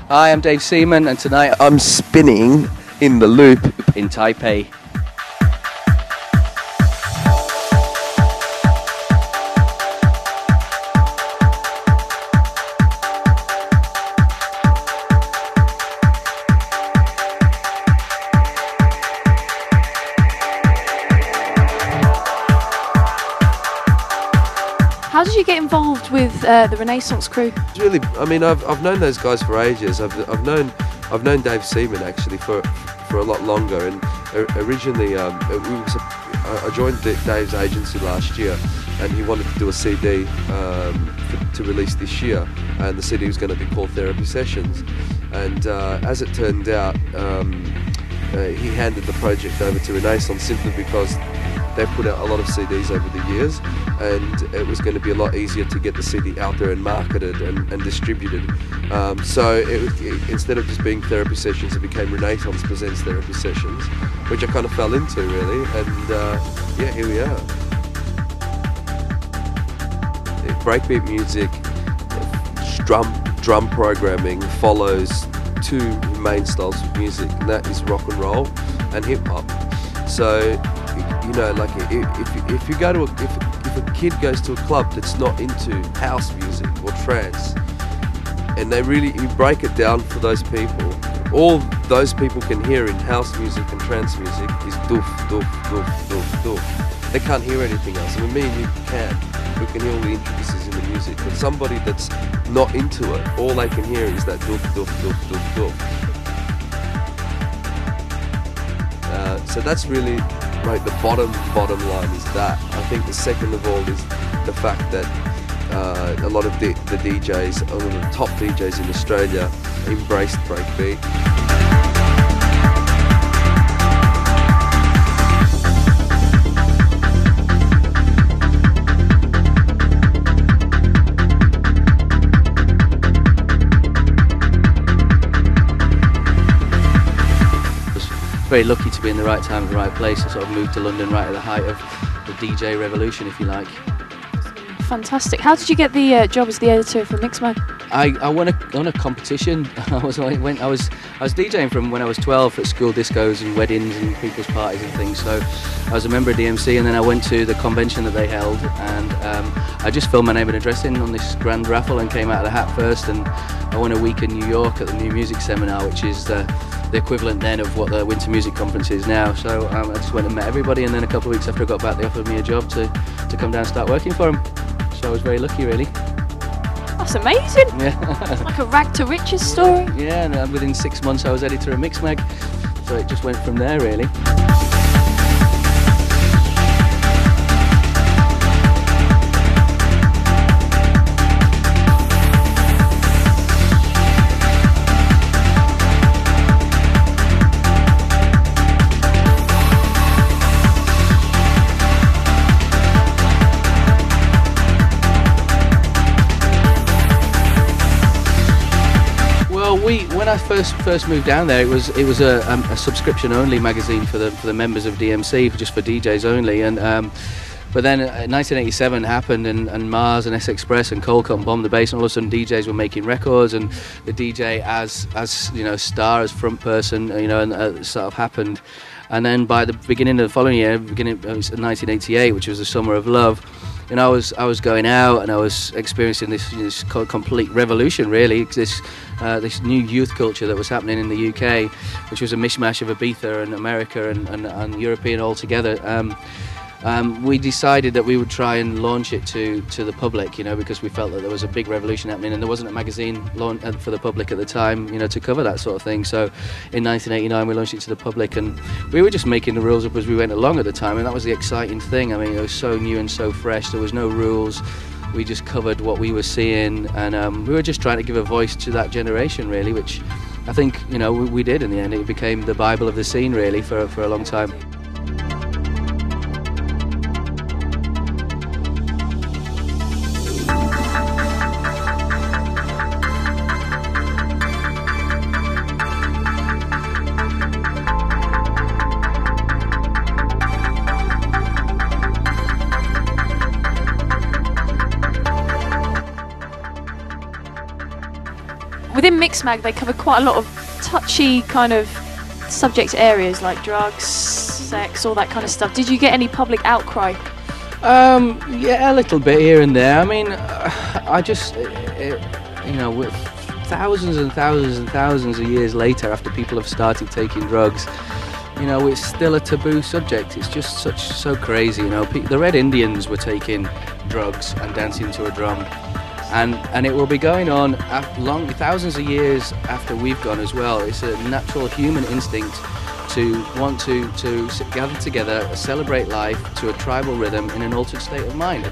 Hi, I'm Dave Seaman, and tonight I'm spinning in the loop in Taipei. How did you get involved with the Renaissance crew? It's really, I mean, I've known those guys for ages. I've known Dave Seaman actually for a lot longer. And originally, I joined Dave's agency last year, and he wanted to do a CD to release this year, and the CD was going to be called Therapy Sessions. And as it turned out, he handed the project over to Renaissance simply because they've put out a lot of CDs over the years, and it was going to be a lot easier to get the CD out there and marketed and distributed. So instead of just being Therapy Sessions, it became Renaissance Presents Therapy Sessions, which I kind of fell into really, and yeah, here we are. Breakbeat music, drum programming follows two main styles of music, and that is rock and roll and hip hop. So, you know, like if you go to if a kid goes to a club that's not into house music or trance, and you break it down for those people, all those people can hear in house music and trance music is doof, doof, doof, doof, doof. They can't hear anything else. I mean, me and you can. We can hear all the intricacies in the music, but somebody that's not into it, all they can hear is that doof, doof, doof, doof, doof. So that's really like the bottom line is that. I think the second of all is the fact that a lot of the DJs, a lot of the top DJs in Australia embraced breakbeat. Very lucky to be in the right time at the right place. I sort of moved to London right at the height of the DJ revolution, if you like. Fantastic. How did you get the job as the editor for Mixmag? I won a competition. I was DJing from when I was 12 at school discos and weddings and people's parties and things. So I was a member of DMC, and then I went to the convention that they held, and I just filled my name and address in on this grand raffle and came out of the hat first, and I won a week in New York at the New Music Seminar, which is the equivalent then of what the Winter Music Conference is now. So I just went and met everybody, and then a couple of weeks after I got back, they offered me a job to come down and start working for them. So I was very lucky, really. That's amazing. Yeah. It's like a rag to riches story. Yeah, and within 6 months I was editor of Mixmag, so it just went from there, really. When I first moved down there, it was a subscription only magazine for the members of DMC, just for DJs only. And but then 1987 happened, and Mars and S Express and Cold Cotton bombed the bass, and all of a sudden DJs were making records, and the DJ as you know, star, as front person, you know, and sort of happened. And then by the beginning of the following year, beginning of 1988, which was the Summer of Love, and I was going out, and I was experiencing this complete revolution, really, this new youth culture that was happening in the UK, which was a mishmash of Ibiza and America and European all together. We decided that we would try and launch it to the public, you know, because we felt that there was a big revolution happening, and there wasn't a magazine for the public at the time, you know, to cover that sort of thing. So in 1989 we launched it to the public, and we were just making the rules up as we went along at the time, and that was the exciting thing. I mean, it was so new and so fresh. There was no rules. We just covered what we were seeing, and we were just trying to give a voice to that generation, really, which I think, you know, we did in the end. It became the Bible of the scene, really, for a long time. within Mixmag, they cover quite a lot of touchy kind of subject areas like drugs, sex, all that kind of stuff. Did you get any public outcry? Yeah, a little bit here and there. I mean, I just, you know, with thousands and thousands and thousands of years later, after people have started taking drugs, you know, it's still a taboo subject. It's just so crazy. You know, the Red Indians were taking drugs and dancing to a drum, and it will be going on thousands of years after we've gone as well. It's a natural human instinct to want to gather together, celebrate life to a tribal rhythm in an altered state of mind.